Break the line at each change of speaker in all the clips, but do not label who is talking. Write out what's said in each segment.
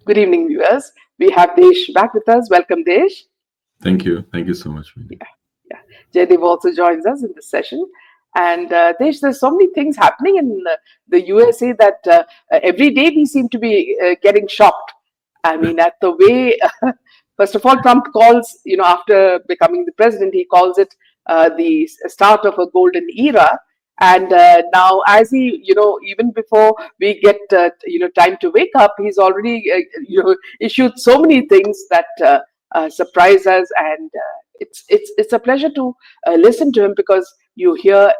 Good evening, viewers. We have Desh back with us. Welcome, Desh.
Thank you. Thank you so much, Vinny.
Yeah, Jaydev also joins us in this session. And there's so many things happening in the USA that every day we seem to be getting shocked. I mean, at the way, first of all, Trump calls, after becoming the president, he calls it the start of a golden era. And now, as he, even before we get, time to wake up, he's already, issued so many things that surprise us. And it's a pleasure to listen to him because you hear,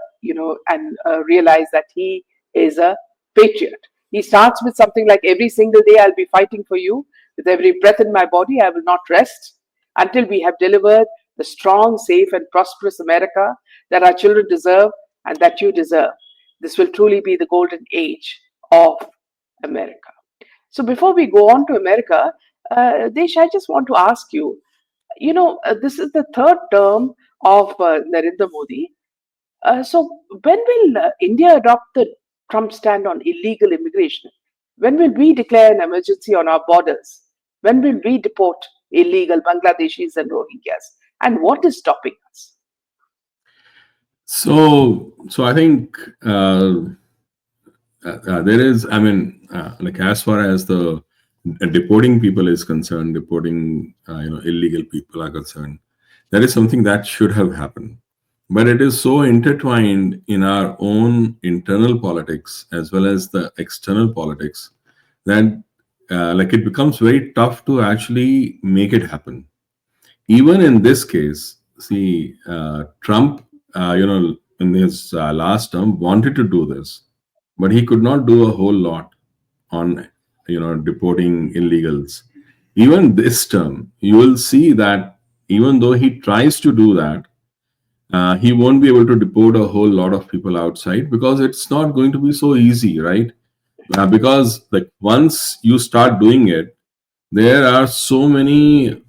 and realize that he is a patriot. He starts with something like, every single day I'll be fighting for you. With every breath in my body, I will not rest until we have delivered the strong, safe, and prosperous America that our children deserve and that you deserve. This will truly be the golden age of America. So before we go on to America, Desh, I just want to ask you, this is the third term of Narendra Modi. So when will India adopt the Trump stand on illegal immigration? When will we declare an emergency on our borders? When will we deport illegal Bangladeshis and Rohingyas? And what is stopping us?
So I think there is. I mean, like as far as the deporting people is concerned, deporting illegal people are concerned, that is something that should have happened. But it is so intertwined in our own internal politics as well as the external politics that like it becomes very tough to actually make it happen. Even in this case, see, Trump, in his last term, wanted to do this, but he could not do a whole lot on, deporting illegals. Even this term, you will see that even though he tries to do that, he won't be able to deport a whole lot of people outside because it's not going to be so easy, right? Because like once you start doing it, there are so many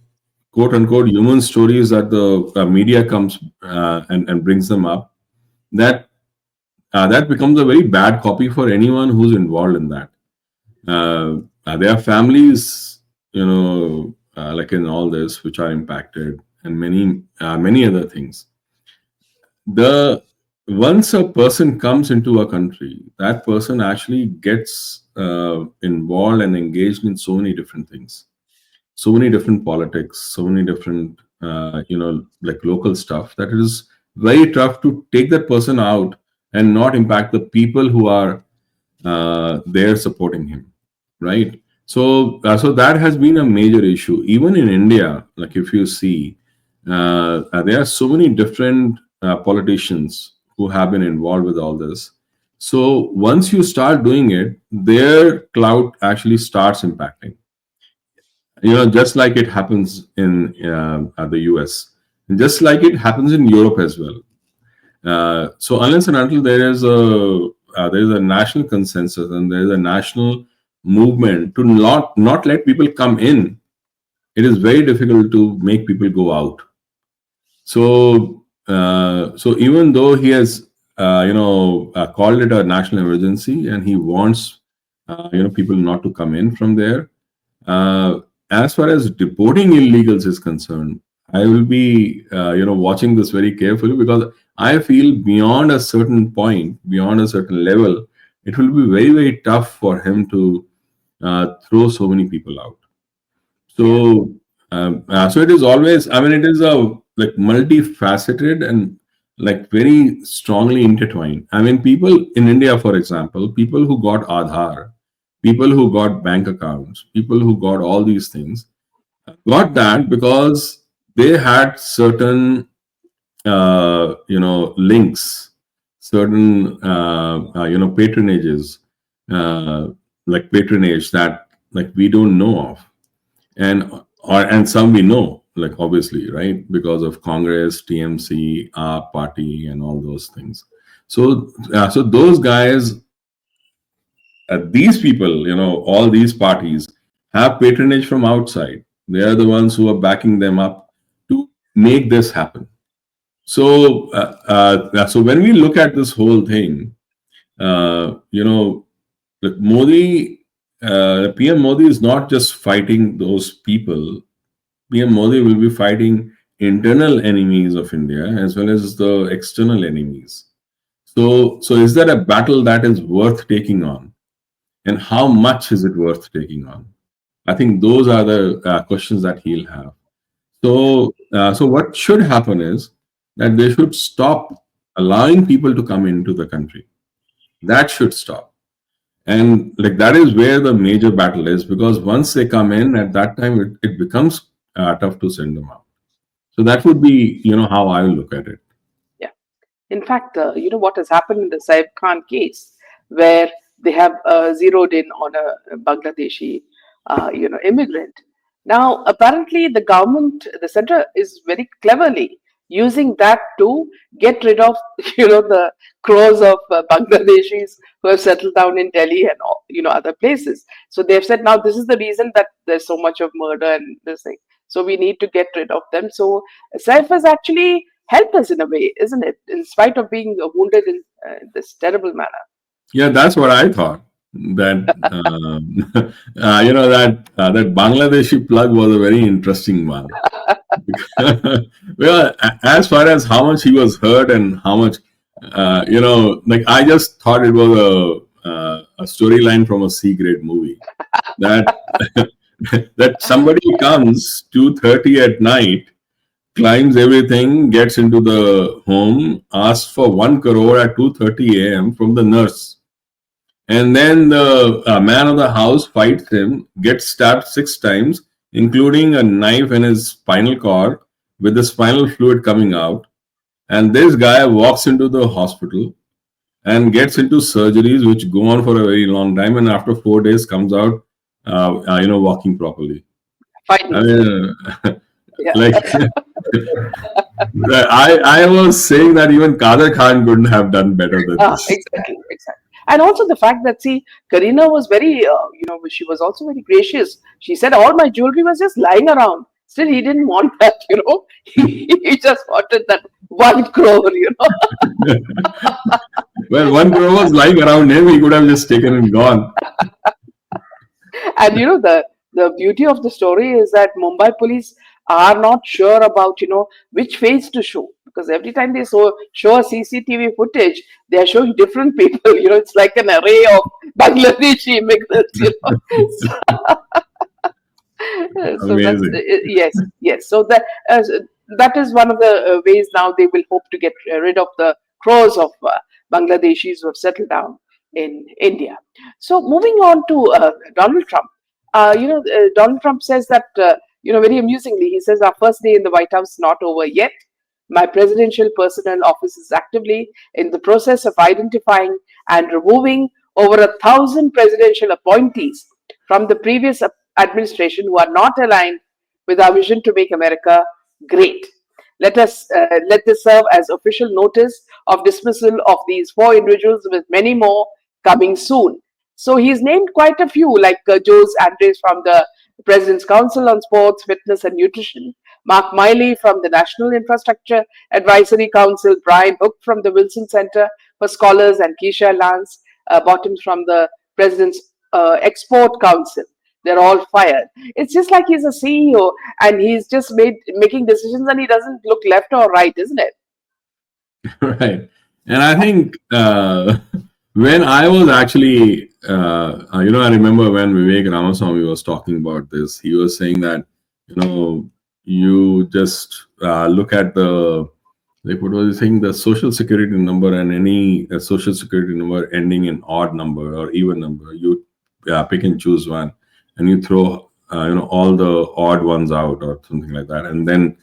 quote unquote human stories that the media comes and brings them up that that becomes a very bad copy for anyone who's involved in that. There are families, like in all this, which are impacted, and many other things. The Once a person comes into a country, that person actually gets involved and engaged in so many different things, so many different politics, so many different like local stuff, that it is very tough to take that person out and not impact the people who are there supporting him, right? So that has been a major issue even in India. Like if you see, there are so many different politicians who have been involved with all this. So once you start doing it, their clout actually starts impacting, just like it happens in the US, and just like it happens in Europe as well. So unless and until there is a national consensus and there is a national movement to not let people come in, it is very difficult to make people go out. So even though he has called it a national emergency and he wants people not to come in from there, uh, as far as deporting illegals is concerned, I will be watching this very carefully because I feel beyond a certain point, beyond a certain level, it will be very very tough for him to throw so many people out.
Yeah.
So it is always. I mean, it is a like multifaceted and like very strongly intertwined. I mean, people in India, for example, people who got Aadhaar, people who got bank accounts, people who got all these things, got that because they had certain links, certain patronages, uh, like patronage that like we don't know of, and some we know, like obviously, right, because of Congress, TMC, our party, and all those things. So those guys, these people, all these parties have patronage from outside. They are the ones who are backing them up to make this happen. So when we look at this whole thing, uh, you know, look, Modi. PM Modi is not just fighting those people. PM Modi will be fighting internal enemies of India as well as the external enemies. So is that a battle that is worth taking on? And how much is it worth taking on? I think those are the questions that he'll have. So what should happen is that they should stop allowing people to come into the country. That should stop. And like that is where the major battle is, because once they come in, at that time it becomes tough to send them out. So that would be, how I look at it.
Yeah. In fact, what has happened in the Saif Khan case, where they have zeroed in on a Bangladeshi, immigrant. Now, apparently, the government, the center, is very cleverly using that to get rid of, the crores of Bangladeshis who have settled down in Delhi and other places. So they've said now this is the reason that there's so much of murder and this thing. So we need to get rid of them. So Saif has actually helped us in a way, isn't it? In spite of being wounded in this terrible manner.
Yeah, that's what I thought. That that Bangladeshi plug was a very interesting one. Well, as far as how much he was hurt and how much, like I just thought it was a storyline from a C grade movie. That that somebody comes 2:30 at night, climbs everything, gets into the home, asks for 1 crore at 2:30 a.m. from the nurse. And then the man of the house fights him, gets stabbed 6 times, including a knife in his spinal cord with the spinal fluid coming out. And this guy walks into the hospital and gets into surgeries which go on for a very long time. And after 4 days, comes out, walking properly. I
Finally.
mean,
Yeah.
like I was saying that even Kader Khan couldn't have done better than this.
Exactly, exactly. And also the fact that, see, Karina was very, she was also very gracious. She said all my jewelry was just lying around. Still, he didn't want that, he just wanted that 1 crore.
Well, 1 crore was lying around him, he could have just taken and gone.
And the beauty of the story is that Mumbai police are not sure about which face to show, because every time they show a CCTV footage, they are showing different people. It's like an array of Bangladeshi immigrants. So that's
Amazing.
yes. So that is one of the ways now they will hope to get rid of the crores of Bangladeshis who have settled down in India. So moving on to Donald Trump. Donald Trump says that very amusingly, he says our first day in the White House is not over yet. My presidential personnel office is actively in the process of identifying and removing over 1,000 presidential appointees from the previous administration who are not aligned with our vision to make America great. Let this serve as official notice of dismissal of these 4 individuals, with many more coming soon. So he's named quite a few, like Jose Andres from the President's Council on Sports, Fitness and Nutrition, Mark Miley from the National Infrastructure Advisory Council, Brian Hook from the Wilson Center for Scholars, and Keisha Lance Bottoms from the President's Export Council. They're all fired. It's just like he's a CEO and he's just making decisions and he doesn't look left or right, isn't it?
Right. And I think when I was actually, I remember when Vivek Ramaswamy was talking about this, he was saying that, you just look at the, like, what was he saying? The social security number, and any social security number ending in odd number or even number, you pick and choose one, and you throw, all the odd ones out or something like that. And then,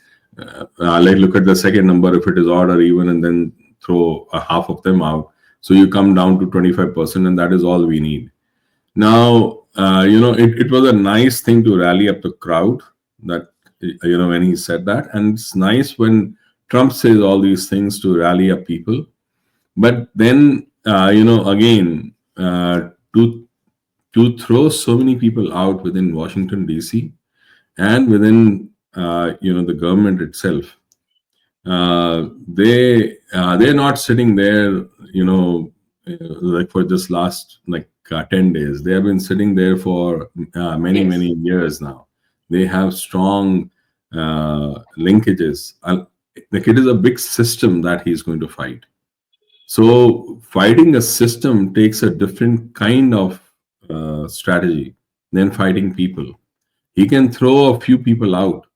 like, look at the second number, if it is odd or even, and then throw half of them out. So you come down to 25%, and that is all we need. Now, it was a nice thing to rally up the crowd, that, when he said that. And it's nice when Trump says all these things to rally up people. But then, again, to throw so many people out within Washington, D.C. and within, the government itself, they're not sitting there, like for this last, like, 10 days. They have been sitting there for many,
Yes.
many years now. They have strong linkages. Like it is a big system that he's going to fight. So fighting a system takes a different kind of strategy than fighting people. He can throw a few people out,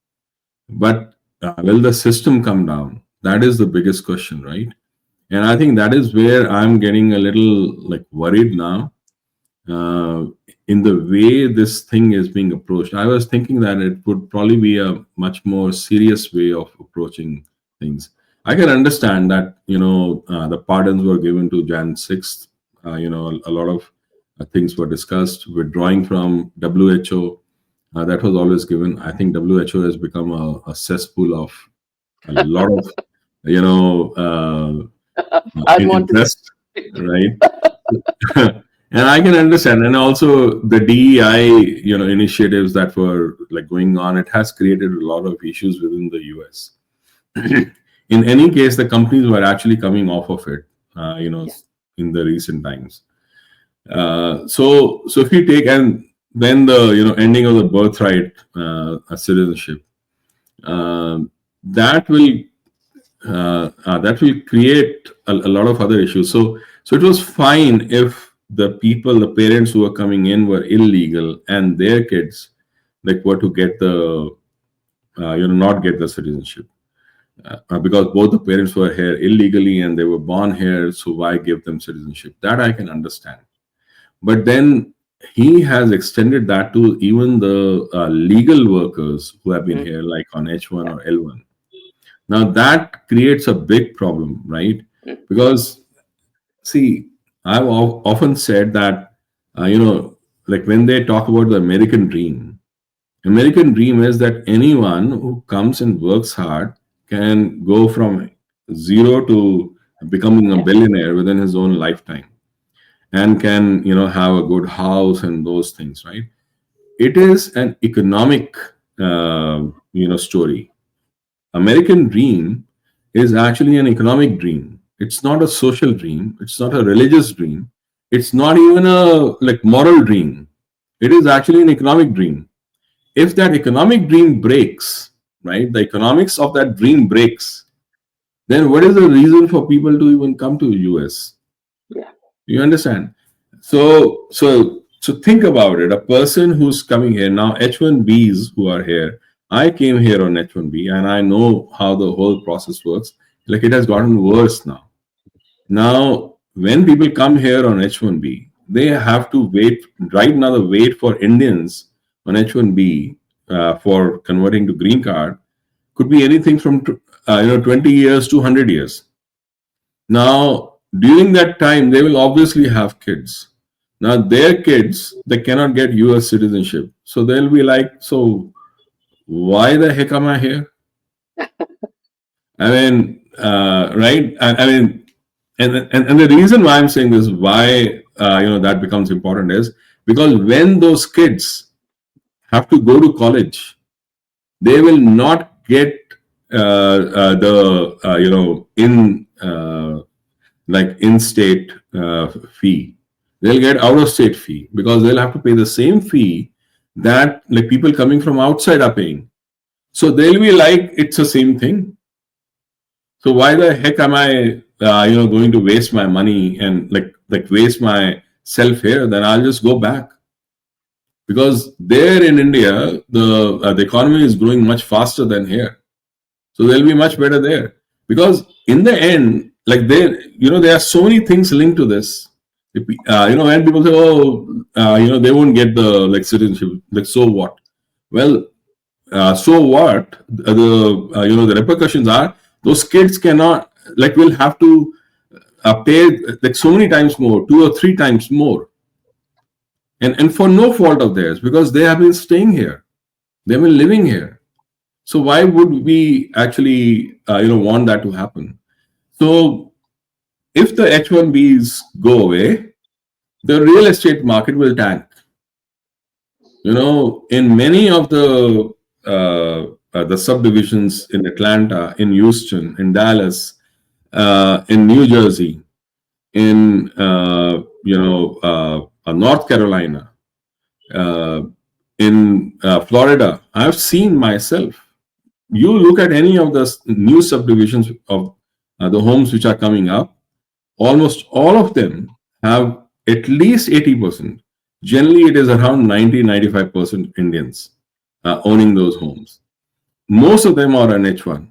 but will the system come down? That is the biggest question, right? And I think that is where I'm getting a little like worried now, uh, in the way this thing is being approached. I was thinking that it would probably be a much more serious way of approaching things. I can understand that, the pardons were given to Jan 6th. A lot of things were discussed, withdrawing from WHO. That was always given. I think WHO has become a cesspool of a lot of, you know,
I want to
interest,
say.
right? And I can understand, and also the DEI, initiatives that were like going on, it has created a lot of issues within the US. In any case, the companies were actually coming off of it,
Yeah.
in the recent times. So if you take, and then the ending of the birthright citizenship, uh, that will create a lot of other issues. So it was fine if the parents who were coming in were illegal and their kids like were to get the not get the citizenship, because both the parents were here illegally and they were born here. So why give them citizenship? That I can understand. But then he has extended that to even the legal workers who have been
Mm.
here, like on H1
Yeah.
or L1. Now that creates a big problem, right?
Mm.
Because see, I've often said that, like when they talk about the American dream is that anyone who comes and works hard can go from zero to becoming a
Yeah.
billionaire within his own lifetime, and can, have a good house and those things, right? It is an economic, story. American dream is actually an economic dream. It's not a social dream. It's not a religious dream. It's not even a like moral dream. It is actually an economic dream. If that economic dream breaks, right, the economics of that dream breaks, then what is the reason for people to even come to US?
Yeah.
You understand? So think about it. A person who's coming here now, H1Bs who are here. I came here on H1B, and I know how the whole process works. Like it has gotten worse now. Now, when people come here on H1B, they have to wait. Right now, the wait for Indians on H1B for converting to green card could be anything from 20 years to 100 years. Now, during that time, they will obviously have kids. Now, their kids, they cannot get US citizenship. So they'll be like, so why the heck am I here? I mean, right? I mean, and the reason why I'm saying this, why, that becomes important is because when those kids have to go to college, they will not get the, like in-state fee. They'll get out-of-state fee because they'll have to pay the same fee that like people coming from outside are paying. So they'll be like, it's the same thing. So why the heck am I, going to waste my money and like waste my self here? Then I'll just go back, because there in India the economy is growing much faster than here. So they'll be much better there. Because in the end, like there are so many things linked to this. When people say, oh, they won't get the like citizenship, like so what? Well, so what? The repercussions are those kids cannot like will have to pay like so many times more, 2 or 3 times more, and for no fault of theirs, because they have been staying here, they've been living here. So why would we actually want that to happen? So if the H1Bs go away, the real estate market will tank. In many of the subdivisions in Atlanta, in Houston, in Dallas, in New Jersey, in North Carolina, uh, in Florida. I've seen myself. You look at any of the new subdivisions of the homes which are coming up, almost all of them have at least 80%. Generally, it is around 90-95% Indians owning those homes. Most of them are an H1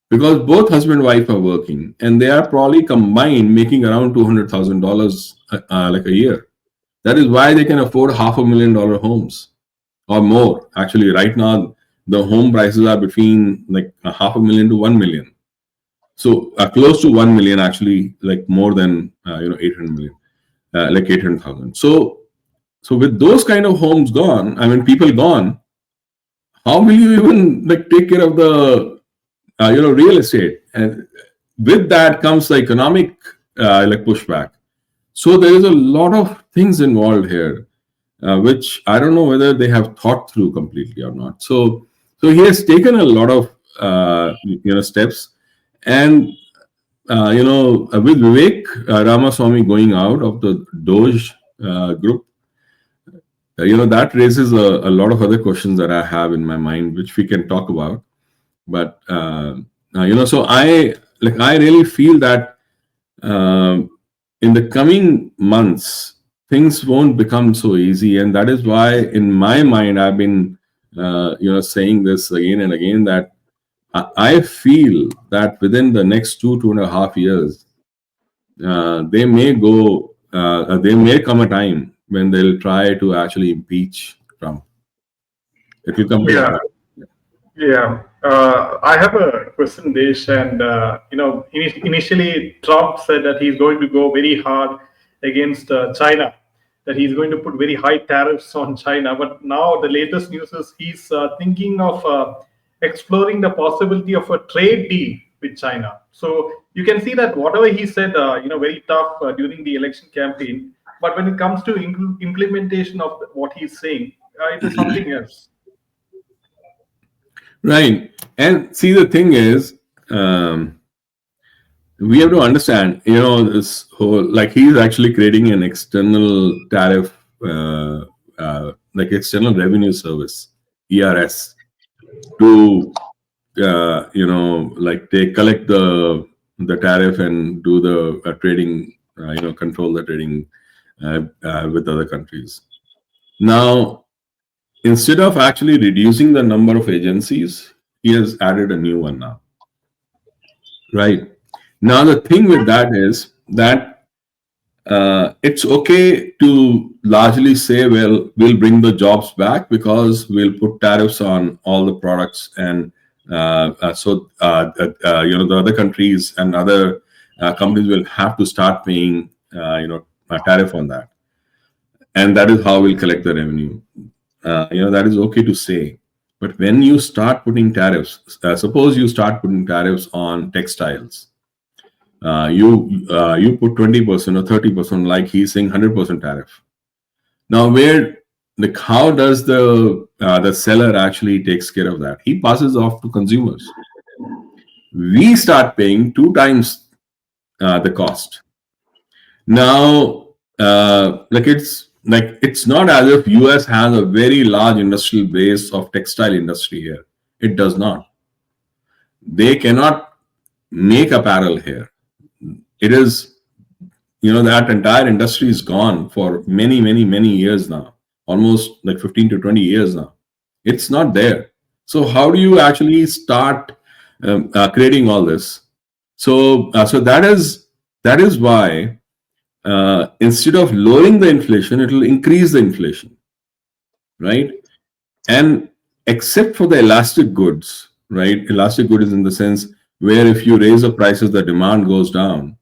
because both husband and wife are working, and they are probably combined making around $200,000 like a year. That is why they can afford $500,000 homes or more. Actually, right now the home prices are between like $500,000 to 1 million. So close to 1 million, actually, like more than 800 million, like 800,000. So with those kind of homes gone, I mean people gone, how will you even like take care of the real estate? And with that comes the economic like pushback. So there is a lot of things involved here, which I don't know whether they have thought through completely or not. So he has taken a lot of steps, and with Vivek Ramaswamy going out of the Doge group, that raises a lot of other questions that I have in my mind, which we can talk about. But so I really feel that in the coming months things won't become so easy, and that is why in my mind I've been saying this again and again, that I feel that within the next 2.5 years they may come a time when they'll try to actually impeach Trump. It will come to
Yeah,
that.
yeah. I have a question, Desh, and initially Trump said that he's going to go very hard against China, that he's going to put very high tariffs on China. But now the latest news is he's thinking of exploring the possibility of a trade deal with China. So you can see that whatever he said, very tough during the election campaign. But when it comes to implementation of what he's saying, it is something else.
Right. And see, the thing is, we have to understand, this whole, like he's actually creating an external tariff, like external revenue service, ERS, to, like they collect the tariff and do the trading, control the trading with other countries. Now, instead of actually reducing the number of agencies, he has added a new one now. Right. Now, the thing with that is that it's okay to largely say, well, we'll bring the jobs back because we'll put tariffs on all the products, and the other countries and other companies will have to start paying, a tariff on that, and that is how we'll collect the revenue. That is okay to say. But when you start putting tariffs, suppose you start putting tariffs on textiles, you put 20% or 30%, like he's saying 100% tariff. Now, how does the seller actually takes care of that? He passes off to consumers. We start paying 2 times the cost. Now, it's not as if US has a very large industrial base of textile industry here. It does not. They cannot make apparel here. It is, that entire industry is gone for many, many, many years now, almost like 15 to 20 years now. It's not there. So how do you actually start creating all this? So that is why instead of lowering the inflation, it will increase the inflation, right? And except for the elastic goods, right? Elastic good is in the sense where if you raise the prices, the demand goes down.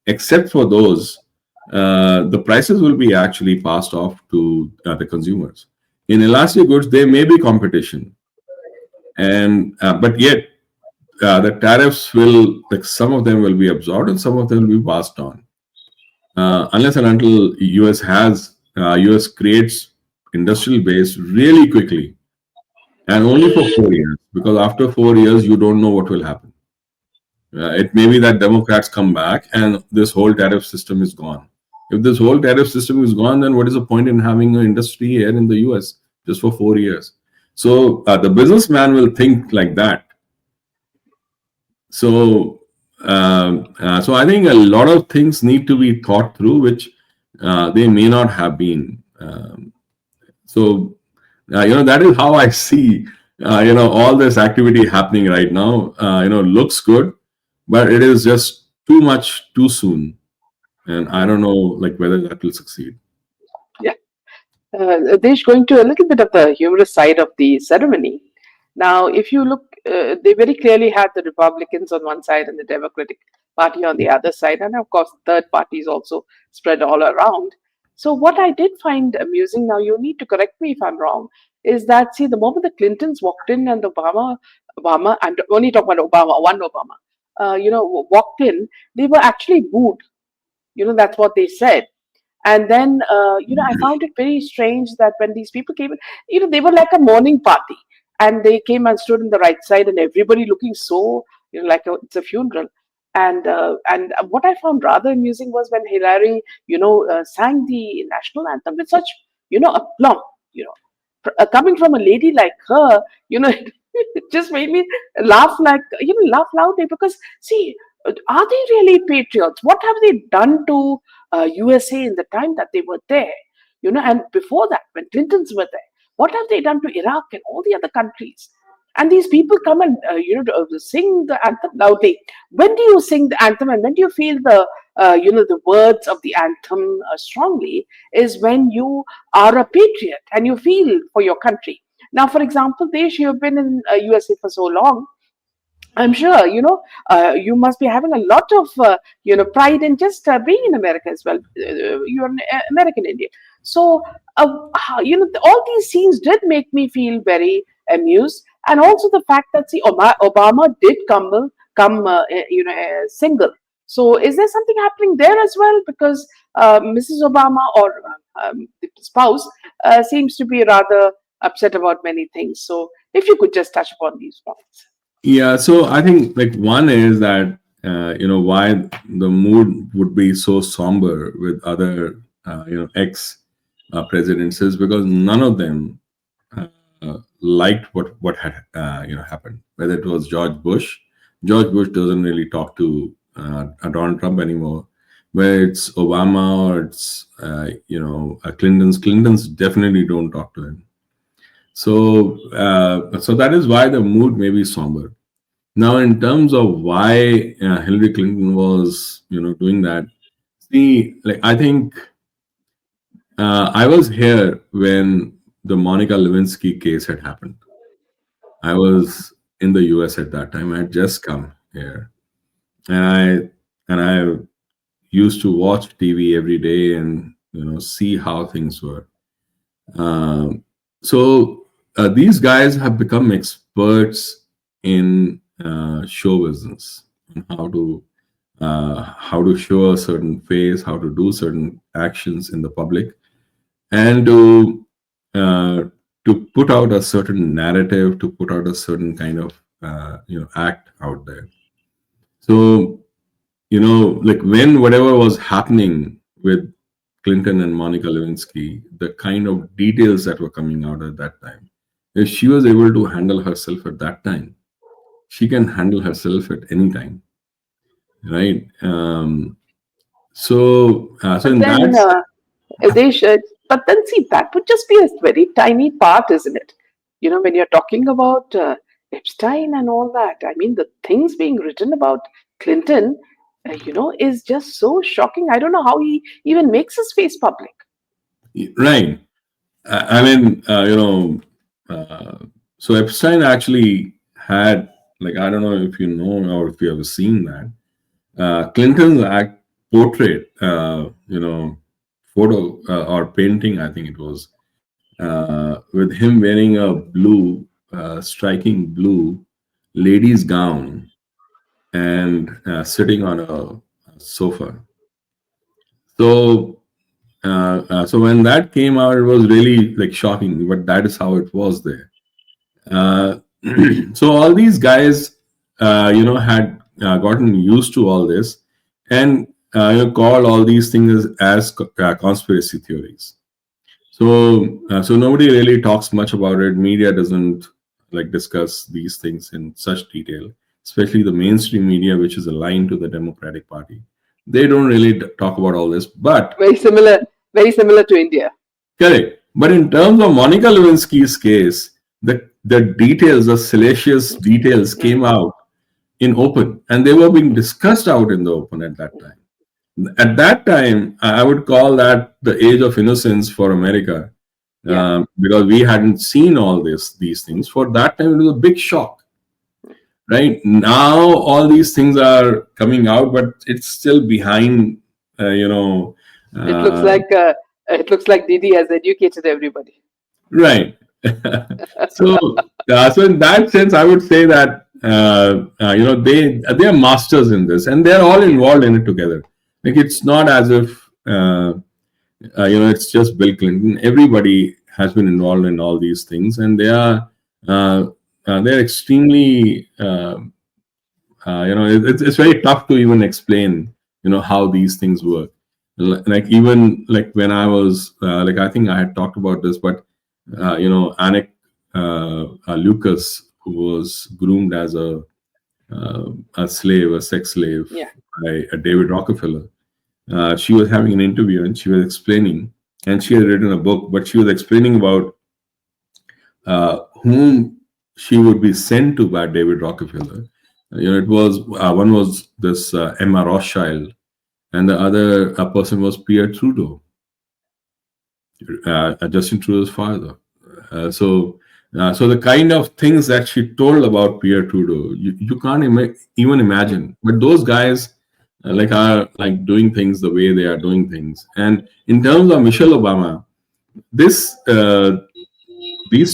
Except for those, the prices will be actually passed off to the consumers. In elastic goods, there may be competition, and but yet the tariffs will, like some of them will be absorbed and some of them will be passed on. Unless and until US creates industrial base really quickly, and only for 4 years, because after 4 years you don't know what will happen. It may be that Democrats come back and this whole tariff system is gone. If this whole tariff system is gone, then what is the point in having an industry here in the US just for 4 years? So the businessman will think like that. So, so I think a lot of things need to be thought through, which they may not have been. So, that is how I see, all this activity happening right now. Looks good, but it is just too much too soon, and I don't know, like, whether that will succeed.
Yeah. Desh, going to a little bit of the humorous side of the ceremony. Now, if you look, they very clearly had the Republicans on one side and the Democratic Party on the other side, and of course, third parties also spread all around. So, what I did find amusing, now you need to correct me if I'm wrong, is that see, the moment the Clintons walked in and Obama, I'm only talking about Obama, one Obama, walked in, they were actually booed. That's what they said. And then, I found it very strange that when these people came in, they were like a morning party. And they came and stood on the right side, and everybody looking so, like it's a funeral. And what I found rather amusing was when Hillary, sang the national anthem with such, aplomb, coming from a lady like her, it just made me laugh like, laugh loudly because, see, are they really patriots? What have they done to USA in the time that they were there? And before that, when Clintons were there, what have they done to Iraq and all the other countries? And these people come and sing the anthem loudly. When do you sing the anthem, and when do you feel the words of the anthem strongly? Is when you are a patriot and you feel for your country. Now, for example, Desh, you've been in USA for so long. I'm sure, you must be having a lot of, pride in just being in America as well. You're an American Indian. So, all these scenes did make me feel very amused. And also the fact that, see, Obama did single. So, is there something happening there as well? Because Mrs. Obama or the spouse seems to be rather upset about many things. So, if you could just touch upon these points.
Yeah, so I think, like, one is that why the mood would be so somber with other ex presidents is because none of them liked what had happened. Whether it was George Bush doesn't really talk to Donald Trump anymore. Whether it's Obama or it's Clintons definitely don't talk to him. So that is why the mood may be somber. Now, in terms of why Hillary Clinton was, doing that, see, like, I think I was here when the Monica Lewinsky case had happened. I was in the US at that time. I had just come here, and I used to watch TV every day and see how things were. So these guys have become experts in show business, and how to show a certain face, how to do certain actions in the public, and to put out a certain narrative, to put out a certain kind of act out there. So like, when whatever was happening with Clinton and Monica Lewinsky, the kind of details that were coming out at that time, if she was able to handle herself at that time, she can handle herself at any time, right? So in
then,
that,
they should, but then see, that would just be a very tiny part, isn't it? When you're talking about Epstein and all that, I mean, the things being written about Clinton, is just so shocking. I don't know how he even makes his face public.
right? I mean, so Epstein actually had, like, I don't know if you know or if you ever seen that Clinton's portrait, photo or painting, I think it was, with him wearing a blue, striking blue lady's gown and sitting on a sofa. So, so when that came out, it was really, like, shocking, but that is how it was there. So all these guys, had gotten used to all this, and call all these things as conspiracy theories. So nobody really talks much about it. Media doesn't like discuss these things in such detail, especially the mainstream media, which is aligned to the Democratic Party. They don't really talk about all this, but
very similar to India.
correct. But in terms of Monica Lewinsky's case, the details, the salacious details, came out in open, and they were being discussed out in the open at that time. At that time, I would call that the age of innocence for America, because we hadn't seen all these things. For that time, it was a big shock. Right now, all these things are coming out, but it's still behind.
It looks like Didi has educated everybody.
Right. So in that sense, I would say that they are masters in this, and they are all involved in it together. Like, it's not as if it's just Bill Clinton. Everybody has been involved in all these things, and they're extremely it's very tough to even explain how these things work. Like, even like when I was I think I had talked about this, but Anik Lucas, who was groomed as a slave, a sex slave, by David Rockefeller. She was having an interview, and she was explaining, and she had written a book, but she was explaining about whom she would be sent to by David Rockefeller. It was one was this Emma Rothschild, and the other person was Pierre Trudeau, Justin Trudeau's father. So the kind of things that she told about Pierre Trudeau, you can't even imagine. But those guys are doing things the way they are doing things. And in terms of Michelle Obama, these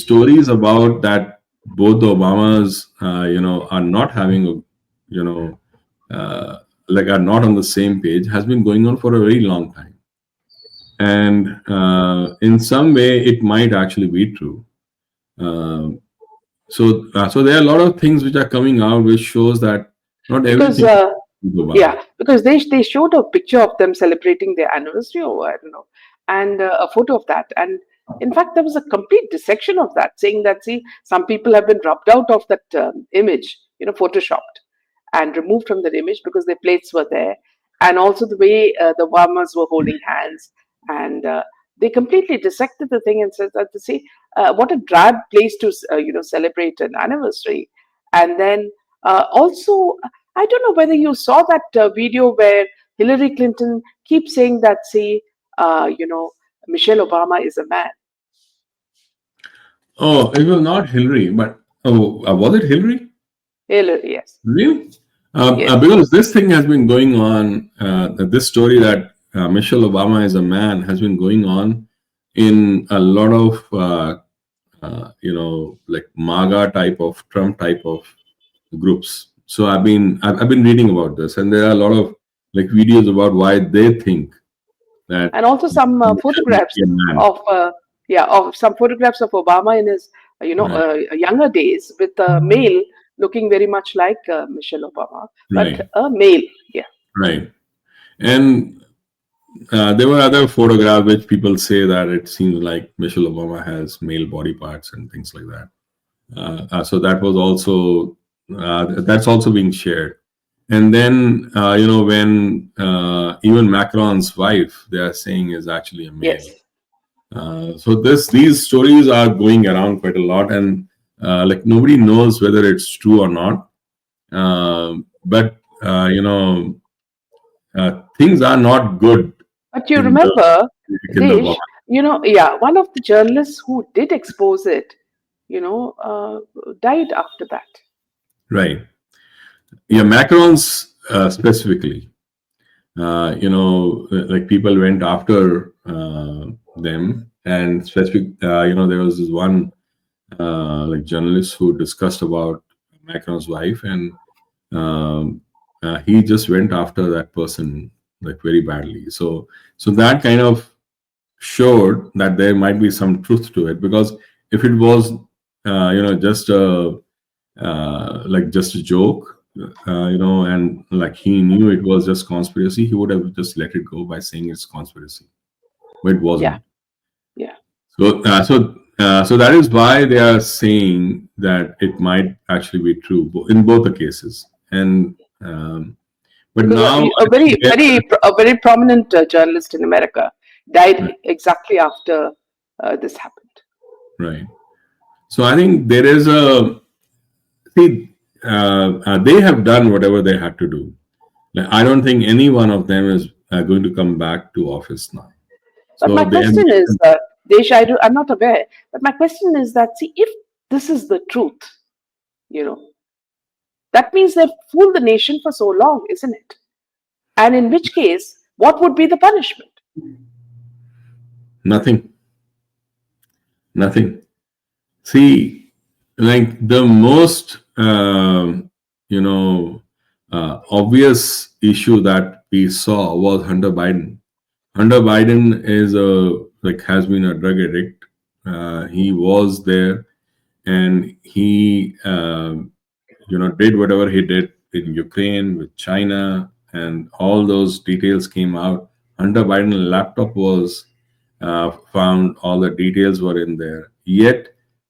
stories about that both the Obamas, are not having are not on the same page, has been going on for a very long time. And in some way, it might actually be true. So there are a lot of things which are coming out, which shows that not everything.
Because they showed a picture of them celebrating their anniversary, or I don't know, and a photo of that. And in fact, there was a complete dissection of that, saying that, see, some people have been rubbed out of that image, photoshopped and removed from that image because their plates were there, and also the way the Obamas were holding hands, and they completely dissected the thing and said that, see, what a drab place to celebrate an anniversary. And then also, I don't know whether you saw that video where Hillary Clinton keeps saying that, see, Michelle Obama is a man.
Oh, it was not Hillary, but was it Hillary?
Hillary, yes.
Really? Yes. Because this thing has been going on, this story that Michelle Obama is a man has been going on in a lot of, MAGA type of, Trump type of groups. So I've been reading about this, and there are a lot of videos about why they think that,
and also some photographs of some photographs of Obama in his younger days with a male looking very much like Michelle Obama, but a male.
Right. And there were other photographs which people say that it seems like Michelle Obama has male body parts and things like that. So that was also that's also being shared. And then when even Macron's wife, they are saying, is actually a male.
Yes.
So these stories are going around quite a lot, and nobody knows whether it's true or not. But things are not good.
But you remember, Desh, one of the journalists who did expose it, died after that.
Right. Yeah, Macron's specifically. People went after them, and specific. There was this one journalist who discussed about Macron's wife, and he just went after that person very badly. So that kind of showed that there might be some truth to it, because if it was just a just a joke, and like he knew it was just conspiracy, he would have just let it go by saying it's conspiracy, but it
Yeah.
wasn't.
Yeah.
So that is why they are saying that it might actually be true in both the cases. And but
Because
now
a
I
very,
think they're-
very prominent journalist in America died exactly after this happened.
right. So I think there is a see. They have done whatever they had to do. Like, I don't think any one of them is going to come back to office now.
But
So
my
they have.
question is, Desh, I'm not aware, but my question is that, see, if this is the truth, you know, that means they've fooled the nation for so long, isn't it? And in which case, what would be the punishment?
Nothing. Nothing. See, like the most obvious issue that we saw was Hunter Biden. Hunter Biden is has been a drug addict. He was there, and he did whatever he did in Ukraine with China, and all those details came out. Hunter Biden laptop was found, all the details were in there. Yet,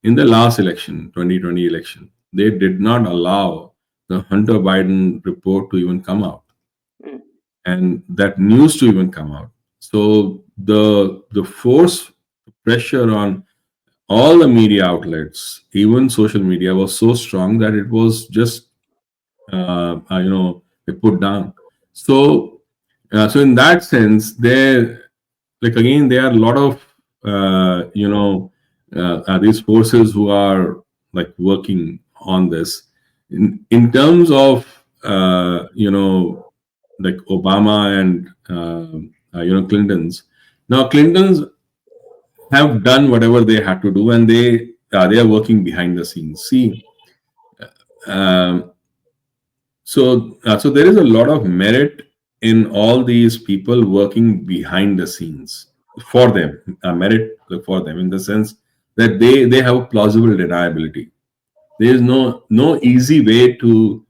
in the last election, 2020 election, they did not allow the Hunter Biden report to even come out,
Mm.
and that news to even come out. So the force pressure on all the media outlets, even social media, was so strong that it was just they put down. So in that sense, there, like again, there are a lot of these forces who are like working on this. In terms of like Obama and Clinton's. Now Clinton's have done whatever they had to do, and they are working behind the scenes. See, um, so there is a lot of merit in all these people working behind the scenes for them. Merit for them in the sense that they have plausible deniability. There is no easy way to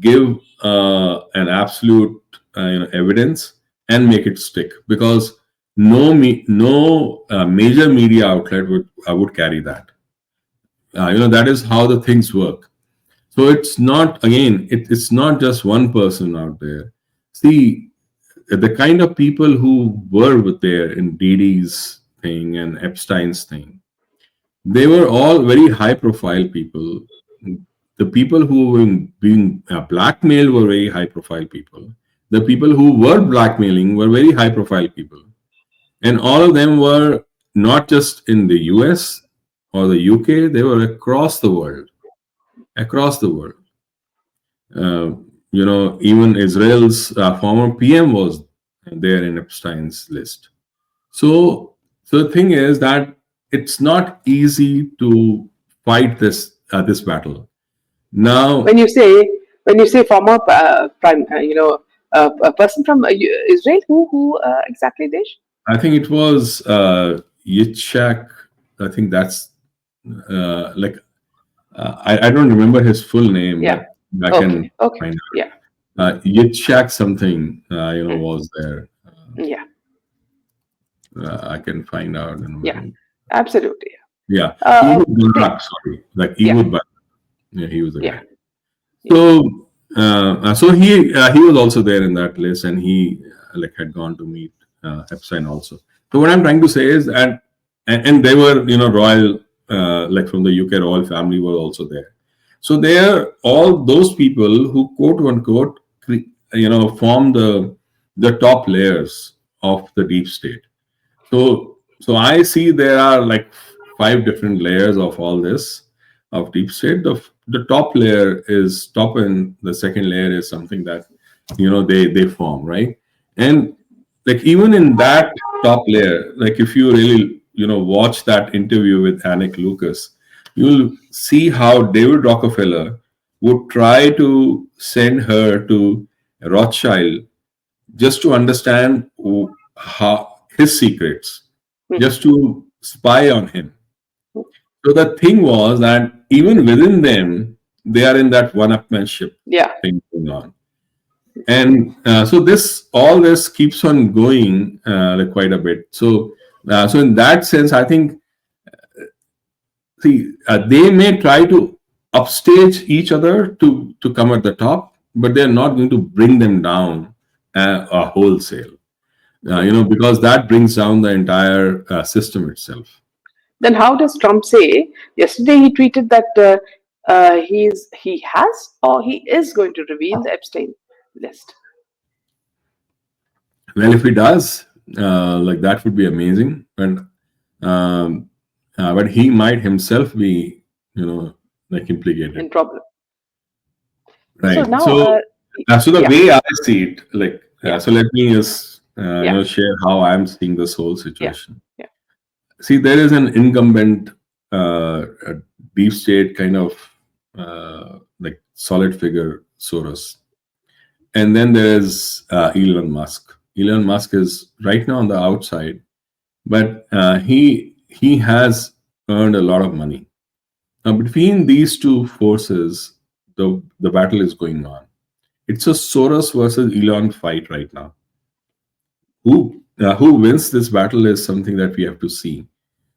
give an absolute evidence and make it stick, because no major media outlet would carry that. That is how the things work. So it's not, again, it's not just one person out there. See, the kind of people who were there in Didi's thing and Epstein's thing, they were all very high profile people. The people who were being blackmailed were very high profile people. The people who were blackmailing were very high profile people. And all of them were not just in the US or the UK, they were across the world. Across the world. Even Israel's former PM was there in Epstein's list. So the thing is that it's not easy to fight this battle. Now,
When you say former prime, a person from Israel, who exactly, Desh?
I think it was Yitzhak. I think that's like I don't remember his full name,
Yeah.
but I can
Okay.
find
Yeah.
out. Yitzhak something was there.
Yeah.
I can find out.
Yeah. Absolutely.
Yeah,
Uh,
Ehud Barak, sorry, like
yeah.
Ehud Barak. Yeah, he was the
Yeah.
guy. So he was also there in that list, and he had gone to meet Epstein also. So what I'm trying to say is that, and they were royal, from the UK royal family were also there. So they are all those people who quote unquote form the top layers of the deep state. So I see there are like 5 different layers of all this of deep state. The top layer is top, and the second layer is something that they form, right? And like even in that top layer, like if you really watch that interview with Anik Lucas, you'll see how David Rockefeller would try to send her to Rothschild just to understand how his secrets, just to spy on him. So the thing was that even within them, they are in that one-upmanship
Yeah.
thing going on. And so all this keeps on going like quite a bit. So in that sense, I think, see, they may try to upstage each other to come at the top, but they're not going to bring them down a wholesale. Because that brings down the entire system itself.
Then how does Trump say? Yesterday he tweeted that he has or he is going to reveal the Epstein list.
Well, if he does, like that would be amazing. But he might himself be, like implicated.
In problem.
Right.
So now,
So the
yeah.
way I see it, like,
Yeah.
so let me just
Yeah.
share how I'm seeing this whole situation.
Yeah.
See, there is an incumbent deep state kind of like solid figure, Soros, and then there is Elon Musk. Elon Musk is right now on the outside, but he has earned a lot of money. Now, between these two forces, the battle is going on. It's a Soros versus Elon fight right now. Who wins this battle is something that we have to see.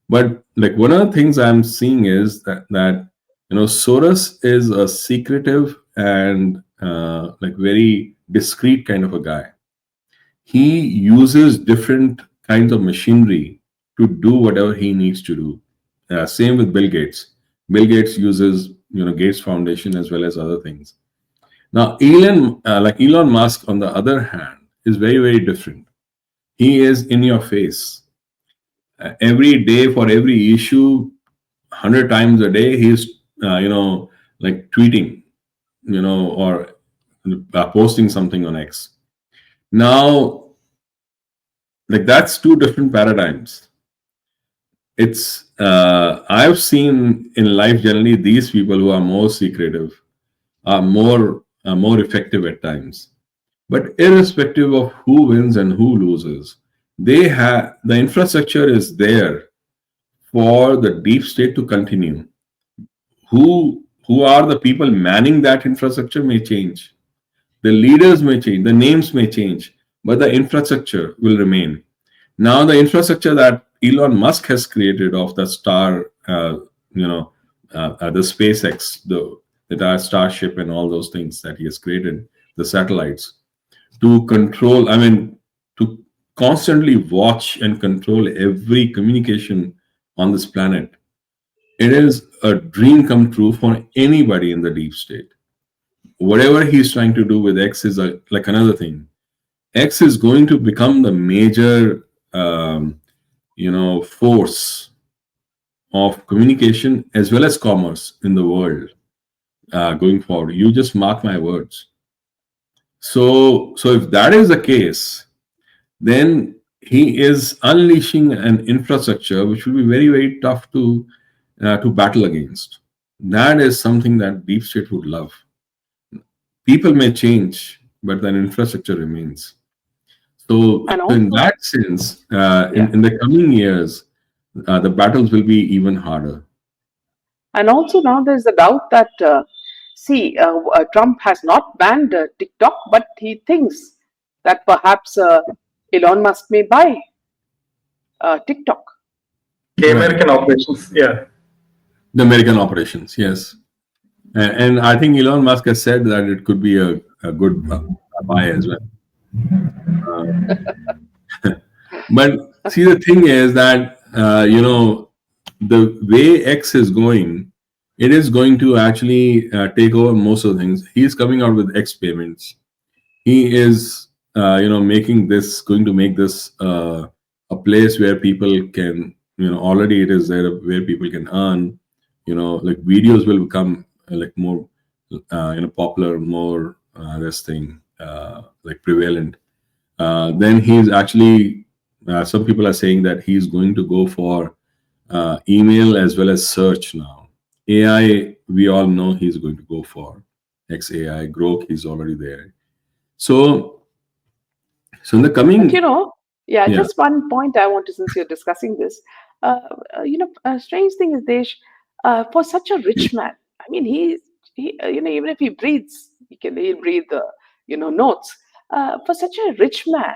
But like one of the things I'm seeing is that Soros is a secretive and like very discreet kind of a guy. He uses different kinds of machinery to do whatever he needs to do. Same with Bill Gates. Bill Gates uses Gates Foundation as well as other things. Now, Elon Musk, on the other hand, is very, very different. He is in your face. Every day for every issue, 100 times a day, he's, like tweeting, or posting something on X. Now, like that's two different paradigms. It's, I've seen in life generally these people who are more secretive are more effective at times. But irrespective of who wins and who loses, they have the infrastructure is there for the deep state to continue. Who are the people manning that infrastructure may change. The leaders may change, the names may change, but the infrastructure will remain. Now, the infrastructure that Elon Musk has created of the star, the SpaceX, the Starship, and all those things that he has created, the satellites, to control, to constantly watch and control every communication on this planet. It is a dream come true for anybody in the deep state. Whatever he's trying to do with X is like another thing. X is going to become the major, force of communication as well as commerce in the world going forward. You just mark my words. So if that is the case, then he is unleashing an infrastructure which will be very, very tough to battle against. That is something that deep state would love. People may change, but then infrastructure remains. So in that sense, in the coming years, the battles will be even harder.
And also now there's a doubt that, Trump has not banned TikTok, but he thinks that perhaps Elon Musk may buy TikTok.
The American operations, yeah.
The American operations, yes. And I think Elon Musk has said that it could be a good buy as well. But see, the thing is that, the way X is going, it is going to actually take over most of the things. He's coming out with X payments. He is, going to make this a place where people can, already it is there where people can earn, like videos will become like more, popular, more this thing, like prevalent. Then he's actually, some people are saying that he's going to go for email as well as search now. AI, we all know he's going to go for XAI, Grok, he's already there. So in the coming...
But, just one point I want to, since you're discussing this, a strange thing is, Desh, for such a rich man, Even if he breathes, he'll breathe notes. For such a rich man,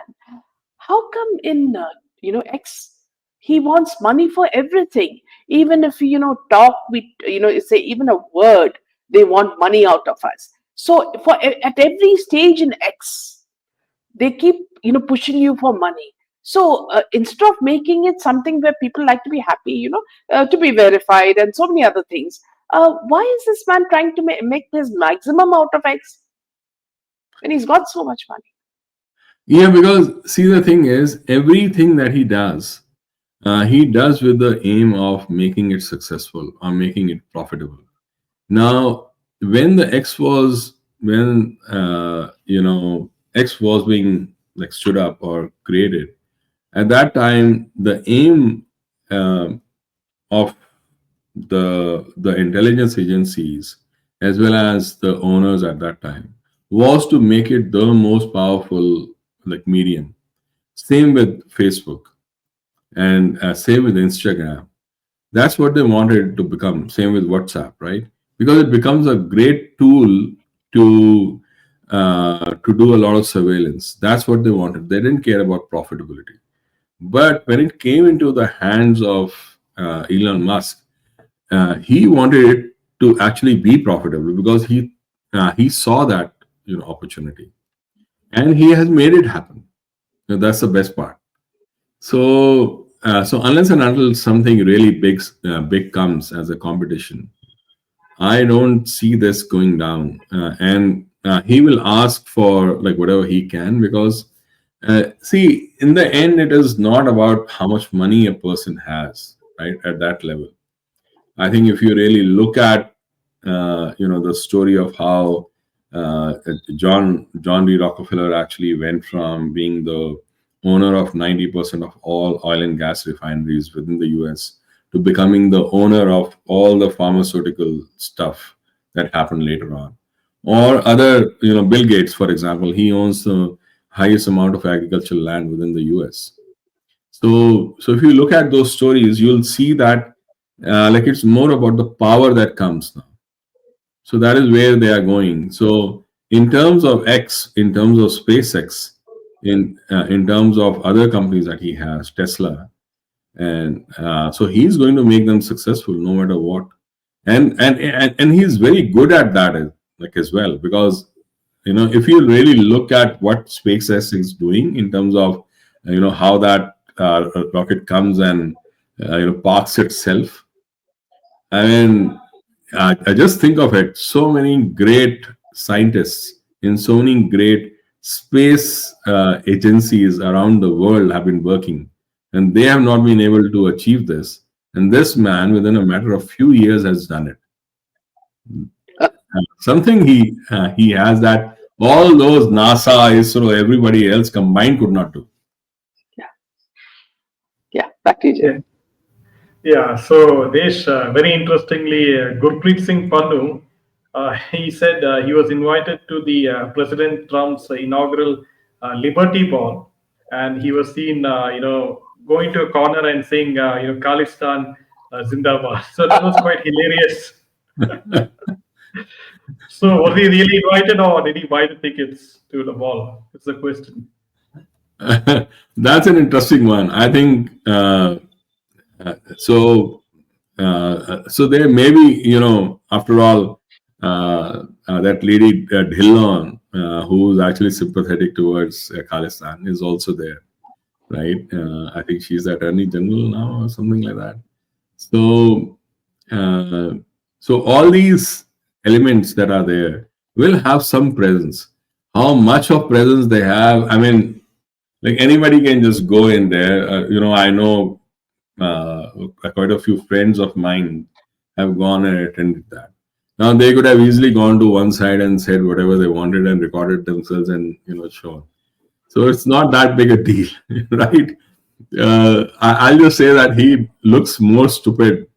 how come in X he wants money for everything? Even if talk, we say even a word, they want money out of us. So at every stage in X, they keep pushing you for money. So instead of making it something where people like to be happy, to be verified and so many other things, why is this man trying to make his maximum out of X when he's got so much money?
Yeah, because see, the thing is, everything that he does with the aim of making it successful or making it profitable. Now, when the X was when X was being like stood up or created, at that time the aim of the intelligence agencies as well as the owners at that time was to make it the most powerful like medium. Same with Facebook and same with Instagram. That's what they wanted to become. Same with WhatsApp, right? Because it becomes a great tool to do a lot of surveillance. That's what they wanted. They didn't care about profitability. But when it came into the hands of Elon Musk, he wanted it to actually be profitable because he saw that opportunity, and he has made it happen. That's the best part. So unless and until something really big comes as a competition, I don't see this going down. And he will ask for like whatever he can, because see, in the end, it is not about how much money a person has, right? At that level, I think if you really look at the story of how John D. Rockefeller actually went from being the owner of 90% of all oil and gas refineries within the US to becoming the owner of all the pharmaceutical stuff that happened later on. Or other, Bill Gates, for example, he owns the highest amount of agricultural land within the US. So if you look at those stories, you'll see that like it's more about the power that comes now. So that is where they are going. So in terms of X, in terms of SpaceX, in terms of other companies that he has, Tesla, and so he's going to make them successful no matter what. And he's very good at that as well, because if you really look at what SpaceX is doing in terms of how that rocket comes and parks itself. I mean, I just think of it. So many great scientists in so many great space agencies around the world have been working, and they have not been able to achieve this. And this man, within a matter of few years, has done it. Something he has that all those NASA, ISRO, everybody else combined could not do.
Yeah, back to you, Jay.
Yeah, so Desh, very interestingly, Gurpreet Singh Pannu, he said he was invited to the President Trump's inaugural Liberty Ball, and he was seen, going to a corner and saying, Khalistan Zindabad. So that was quite hilarious. So was he really invited, or did he buy the tickets to the ball? It's the question.
That's an interesting one. I think so. So there may be, after all, that lady Dhillon, who's actually sympathetic towards Khalistan, is also there, right? I think she's the Attorney General now or something like that. So all these elements that are there will have some presence. How much of presence they have, I mean, like anybody can just go in there. I know quite a few friends of mine have gone and attended that. Now they could have easily gone to one side and said whatever they wanted and recorded themselves and shown. So it's not that big a deal, right? I'll just say that he looks more stupid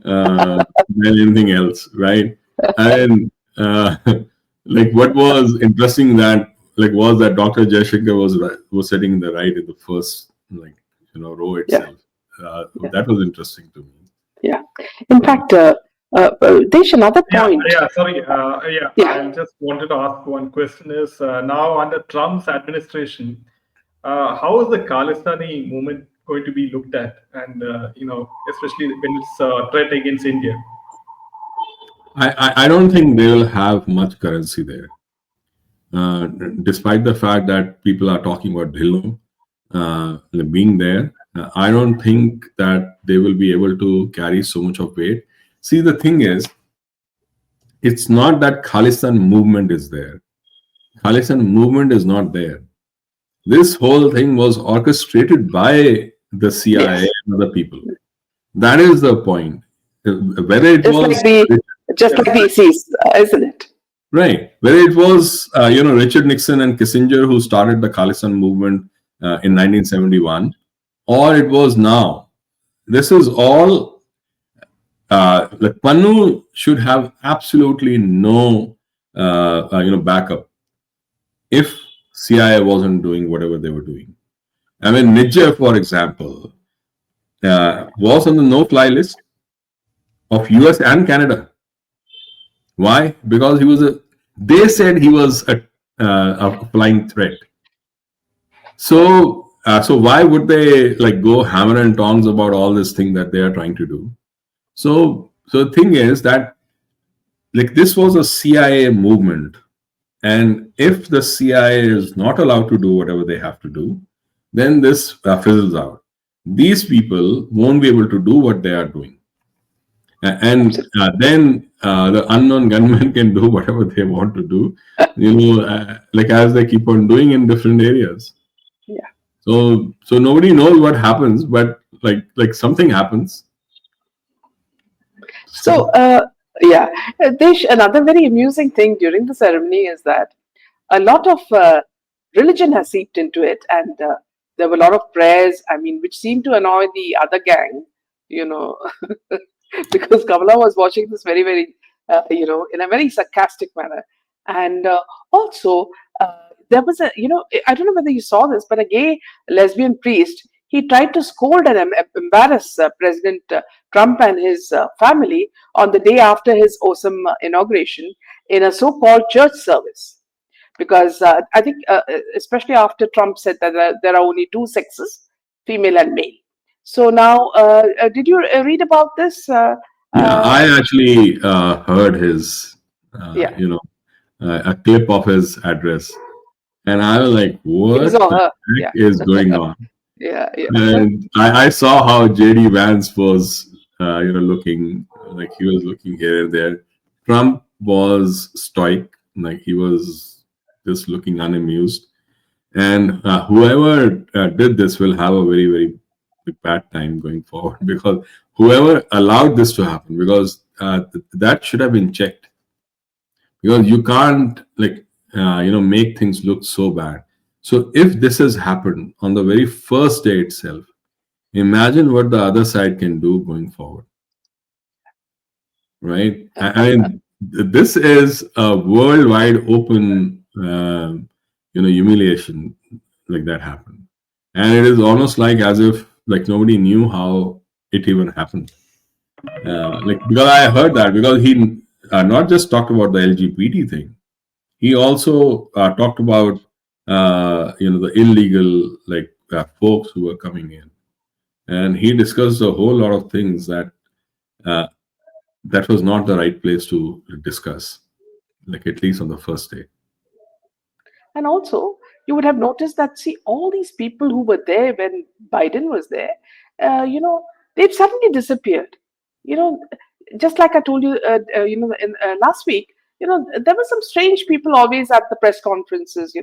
than anything else, right? And like what was interesting was that Dr. Jaishankar was sitting in the right in the first row itself. That was interesting to me.
Yeah. In fact, There's another
Yeah,
point.
yeah, sorry. Yeah,
Yeah.
I just wanted to ask one question is now under Trump's administration, how is the Khalistani movement going to be looked at? And, especially when it's a threat against India.
I don't think they will have much currency there, uh, despite the fact that people are talking about Dhillo being there. I don't think that they will be able to carry so much of weight. See, the thing is, it's not that Khalistan movement is there. Khalistan movement is not there. This whole thing was orchestrated by the CIA
Yes.
and other people. That is the point. Whether it
Just
was
like the ISIS, isn't it?
right, whether it was Richard Nixon and Kissinger who started the Khalistan movement in 1971, or it was now. This is all. Like Pannu should have absolutely no backup if CIA wasn't doing whatever they were doing. I mean, Niger, for example, was on the no-fly list of US and Canada. Why? Because he was they said he was a flying threat. So why would they like go hammer and tongs about all this thing that they are trying to do? So the thing is that like this was a CIA movement, and if the CIA is not allowed to do whatever they have to do, then this fizzles out. These people won't be able to do what they are doing. And then the unknown gunmen can do whatever they want to do, like as they keep on doing in different areas.
Yeah.
So nobody knows what happens, but like something happens.
So, Desh, another very amusing thing during the ceremony is that a lot of religion has seeped into it, and there were a lot of prayers, I mean, which seemed to annoy the other gang, you know, because Kamala was watching this very, very, in a very sarcastic manner. And also, there was I don't know whether you saw this, but a gay lesbian priest, he tried to scold and embarrass President Trump and his family on the day after his awesome inauguration in a so-called church service. Because I think, especially after Trump said that there are only two sexes, female and male. So now, did you read about this?
Yeah, I actually heard his,
Yeah.
a clip of his address, and I was like,
His
"What
or
the
her.
heck
Yeah.
is going on?"
Yeah. Yeah.
And I saw how JD Vance was, looking like he was looking here and there. Trump was stoic, like he was just looking unamused. And whoever did this will have a very, very bad time going forward because whoever allowed this to happen, because that should have been checked. Because you can't make things look so bad. So if this has happened on the very first day itself, imagine what the other side can do going forward, right? I mean, this is a worldwide open, humiliation like that happened, and it is almost like as if like nobody knew how it even happened. Because I heard that because he not just talked about the LGBT thing, he also talked about the illegal folks who were coming in, and he discussed a whole lot of things that that was not the right place to discuss, like at least on the first day.
And also, you would have noticed that, see, all these people who were there when Biden was there, they've suddenly disappeared. You know, just like I told you, last week, there were some strange people always at the press conferences,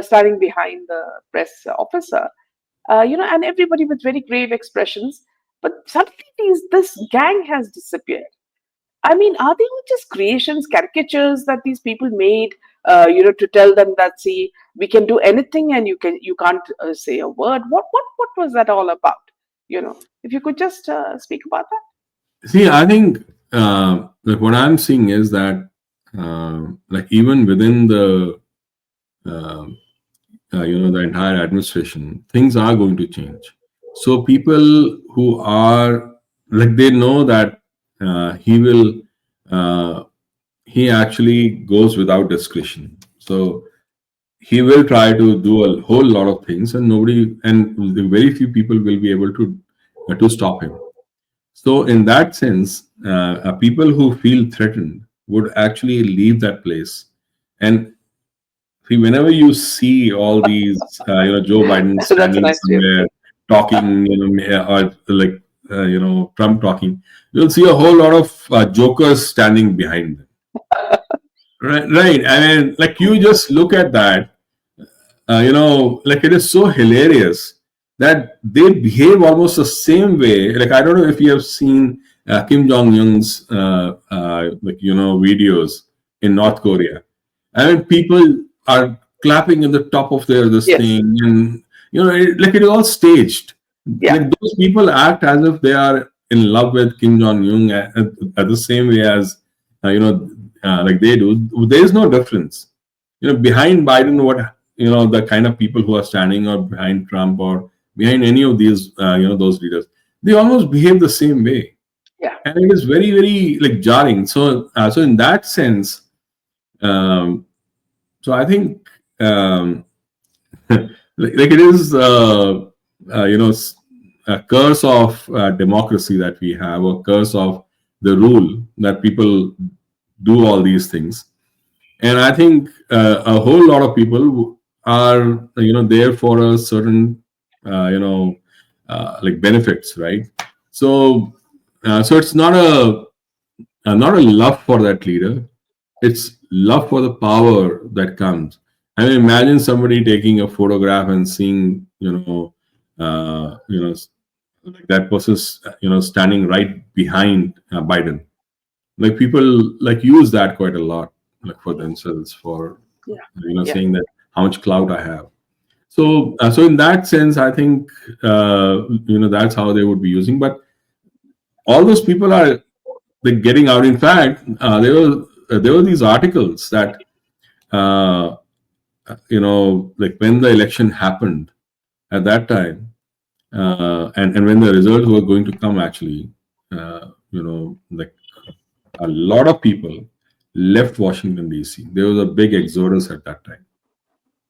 standing behind the press officer, and everybody with very grave expressions. But suddenly, this gang has disappeared. I mean, are they all just creations, caricatures that these people made, to tell them that, see, we can do anything and you can't say a word. What was that all about? If you could just speak about that.
See, I think what I'm seeing is that even within the the entire administration, things are going to change. So people who are they know that he will he actually goes without discretion. So he will try to do a whole lot of things, and very few people will be able to stop him. So in that sense, people who feel threatened would actually leave that place. And see, whenever you see all these, Joe Biden
That's a
standing
nice way of
somewhere
putting
talking, or like, Trump talking, you'll see a whole lot of jokers standing behind them. Right, right. I mean, like you just look at that, like it is so hilarious that they behave almost the same way. Like I don't know if you have seen Kim Jong Un's videos in North Korea. I mean, people are clapping in the top of their this
Yes.
thing, and like it is all staged.
Yeah.
Like those people act as if they are in love with Kim Jong Un at the same way as like they do. There is no difference. Behind Biden, what the kind of people who are standing, or behind Trump, or behind any of these those leaders, they almost behave the same way.
Yeah.
And it is very, very like jarring. So in that sense, um, so I think like it is a curse of democracy that we have, a curse of the rule that people do all these things. And I think a whole lot of people are there for a certain like benefits, right? So it's not a love for that leader. It's love for the power that comes. I mean, imagine somebody taking a photograph and seeing like that person's standing right behind Biden. Like people like use that quite a lot, like for themselves, for
Yeah.
saying that how much clout I have. So in that sense, I think that's how they would be using. But all those people are like getting out. In fact, there were these articles that like when the election happened at that time, and when the results were going to come, actually, like a lot of people left Washington D.C. There was a big exodus at that time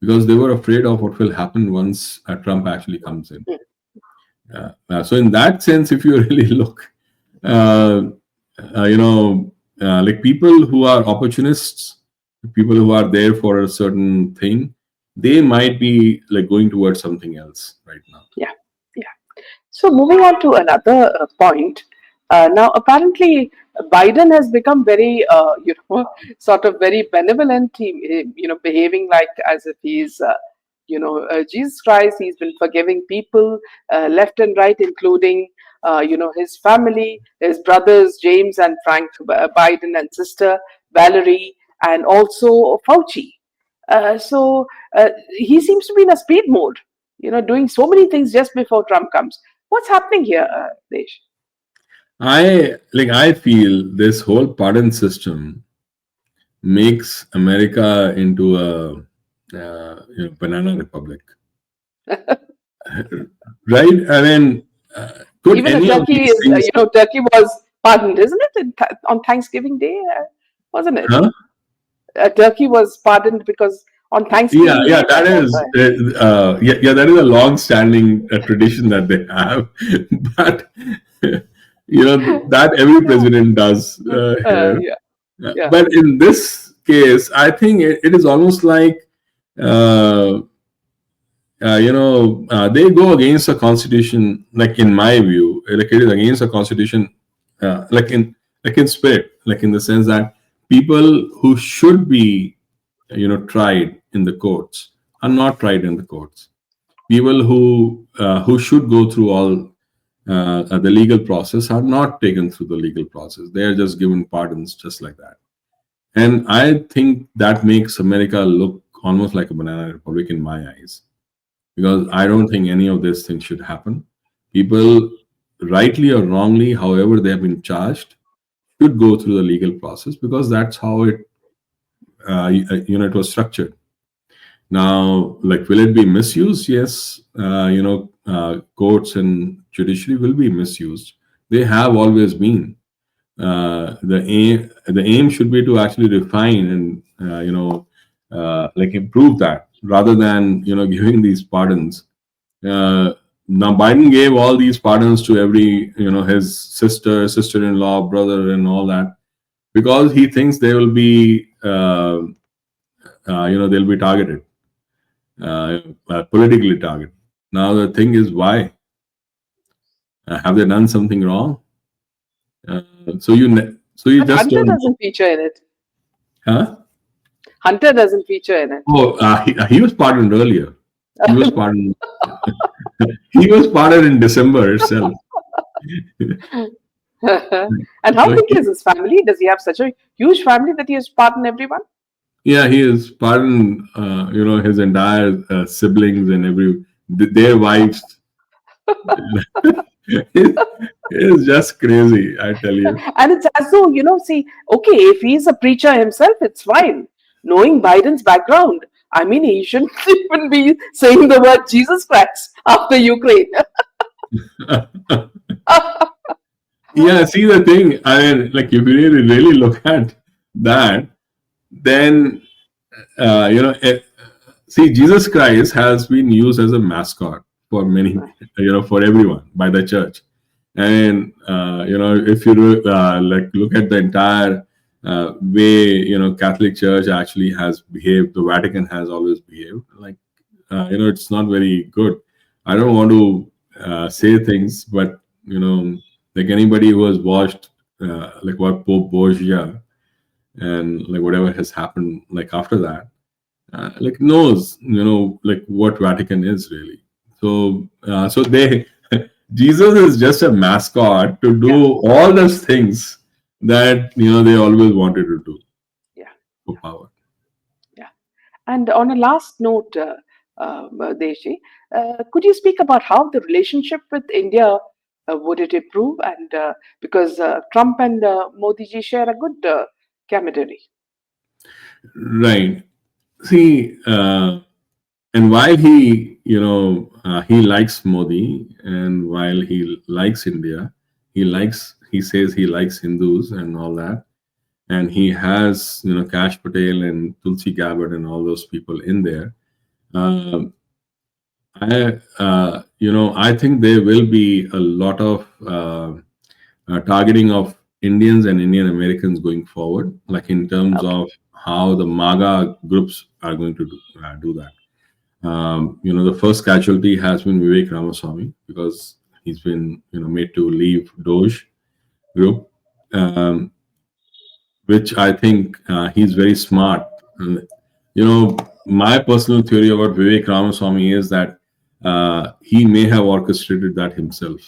because they were afraid of what will happen once Trump actually comes in. So in that sense, if you really look, like people who are opportunists, people who are there for a certain thing, they might be like going towards something else right now.
Yeah. Yeah. So moving on to another point. Now, apparently, Biden has become very, sort of very benevolent. Behaving like as if he's, Jesus Christ. He's been forgiving people left and right, including, his family, his brothers James and Frank Biden, and sister Valerie, and also Fauci. So he seems to be in a speed mode, doing so many things just before Trump comes. What's happening here, Desh?
I feel this whole pardon system makes America into a banana republic, right? I mean, could
Even
any of
Turkey
these
is,
things?
Turkey was pardoned, isn't it, on Thanksgiving Day? Wasn't it?
Huh?
Turkey was pardoned because on
Yeah,
Thanksgiving
yeah,
Day.
that is, that is a long-standing tradition that they have, but that every president does here.
Yeah, yeah,
But in this case, I think it is almost like uh, they go against the constitution. Like in my view, like it is against the constitution, like in spirit, like in the sense that people who should be tried in the courts are not tried in the courts. People who should go through all the legal process are not taken through the legal process. They are just given pardons just like that. And I think that makes America look almost like a banana republic in my eyes, because I don't think any of these things should happen. People, rightly or wrongly, however they have been charged, should go through the legal process, because that's how it was structured. Now, like, will it be misused? Yes, courts and judiciary will be misused. They have always been. The aim should be to actually refine and like improve that, rather than giving these pardons. Now Biden gave all these pardons to every his sister-in-law, brother, and all that, because he thinks they will be they'll be targeted, politically targeted. Now the thing is, why have they done something wrong? Uh, so you
But
just
Hunter
don't know,
doesn't feature in it.
huh?
Hunter doesn't feature in it.
Oh, he was pardoned earlier. He was pardoned. He was pardoned in December itself.
And how
So
big is his family? Does he have such a huge family that he has pardoned everyone?
yeah, he is pardoned. His entire siblings and their wives. It's just crazy, I tell you.
And it's as though, see, okay, if he's a preacher himself, it's fine. Knowing Biden's background, I mean, he shouldn't even be saying the word Jesus Christ after Ukraine.
Yeah, see the thing. I mean, like if you really look at that, then see, Jesus Christ has been used as a mascot for many, for everyone by the church. And if you like look at the entire way Catholic Church actually has behaved, the Vatican has always behaved like it's not very good. I don't want to say things, but like anybody who has watched like what Pope Borgia and like whatever has happened like after that, like knows like what Vatican is really. So they Jesus is just a mascot to do all those things that they always wanted to do
Yeah.
for power.
Yeah. And on a last note, Deshi, could you speak about how the relationship with India would it improve? And because Trump and Modi ji share a good camaraderie.
Right. See, and while he likes Modi, and while he likes India, he says he likes Hindus and all that, and he has Kash Patel and Tulsi Gabbard and all those people in there. Um, I think there will be a lot of targeting of Indians and Indian Americans going forward, like in terms
Okay.
of how the MAGA groups are going to do that. The first casualty has been Vivek Ramaswamy, because he's been made to leave Doge group, um, which I think he's very smart. And, my personal theory about Vivek Ramaswamy is that he may have orchestrated that himself.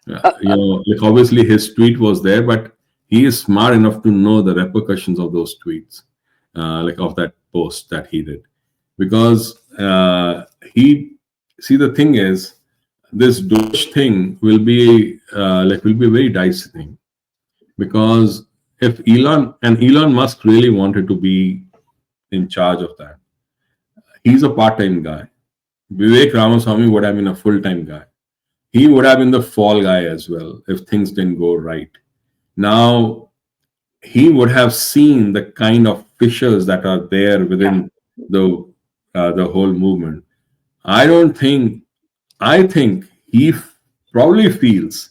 Like obviously his tweet was there, but he is smart enough to know the repercussions of those tweets, like of that post that he did, because he see the thing is, this Doge thing will be a very dicey thing, because if Elon Musk really wanted to be in charge of that, he's a part-time guy. Vivek Ramaswamy would have been a full-time guy. He would have been the fall guy as well if things didn't go right. Now, he would have seen the kind of fissures that are there within the whole movement. I don't think. I think he probably feels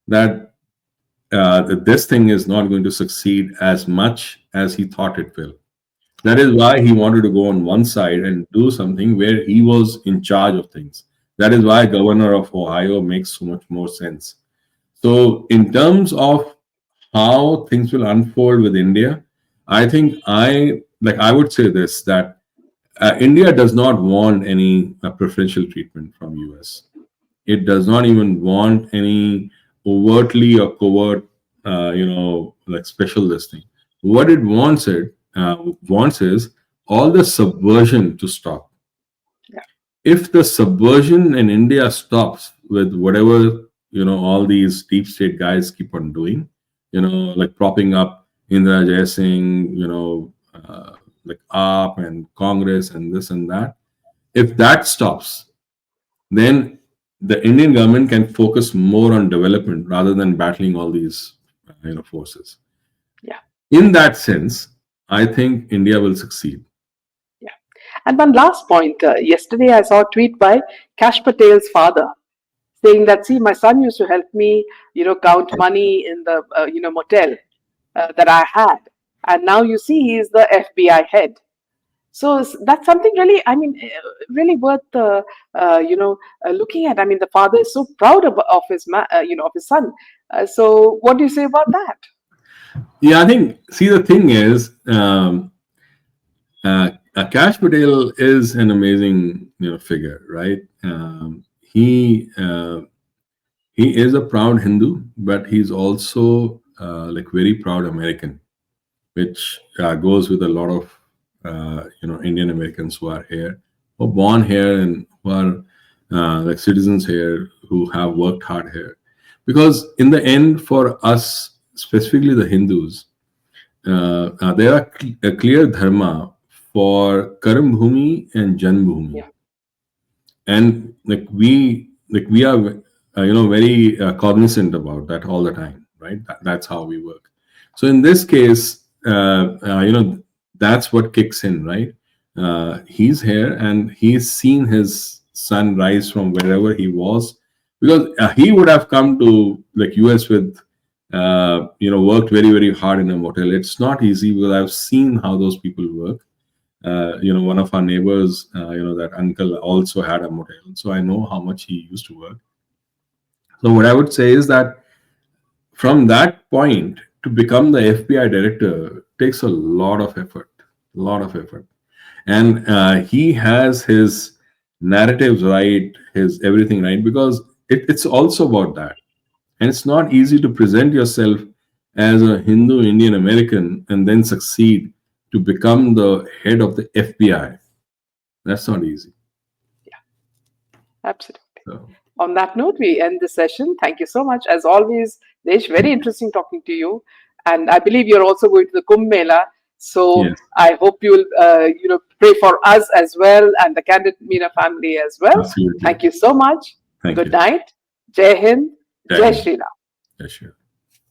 that this thing is not going to succeed as much as he thought it will. That is why he wanted to go on one side and do something where he was in charge of things. That is why Governor of Ohio makes so much more sense. So, in terms of how things will unfold with India, I think I would say this, that India does not want any preferential treatment from US. It does not even want any overtly or covert, like special listing. What it wants is all the subversion to stop.
Yeah.
If the subversion in India stops with whatever all these deep state guys keep on doing, like propping up Indira Jaising, like AAP and Congress and this and that. If that stops, then the Indian government can focus more on development rather than battling all these forces.
Yeah.
In that sense, I think India will succeed.
Yeah. And one last point. Yesterday, I saw a tweet by Kash Patel's father saying that, see, my son used to help me, count money in the, motel that I had. And now you see he is the FBI head. So that's something really, really worth, looking at. I mean, the father is so proud of his, of his son. So what do you say about that?
Yeah, I think, see, the thing is, Kash Patel is an amazing, figure, right? He is a proud Hindu, but he's also like very proud American, which goes with a lot of Indian Americans who are here, who are born here, and who are like citizens here, who have worked hard here. Because in the end, for us, specifically the Hindus, there are a clear dharma for Karam Bhumi and Jan Bhumi,
Yeah.
and we are very cognizant about that all the time, right? That's how we work. So in this case, that's what kicks in, right? He's here and he's seen his son rise from wherever he was, because he would have come to like US with worked very, very hard in a motel. It's not easy, because I've seen how those people work. One of our neighbors, that uncle also had a motel, so I know how much he used to work. So what I would say is that from that point to become the FBI director takes a lot of effort, and he has his narratives right, his everything right, because it's also about that. And it's not easy to present yourself as a Hindu Indian American and then succeed to become the head of the FBI. That's not easy.
Absolutely.
So,
On that note, we end the session. Thank you so much. As always, Desh, very interesting talking to you. And I believe you're also going to the Kumbh Mela. So
yes,
I hope you'll, pray for us as well, and the Candid Meena family as well.
absolutely.
Thank you so much.
Thank
Good
you.
night. Jai Hind.
Jai
Jai
Hind.
Shri Ram.
Yeah, sure.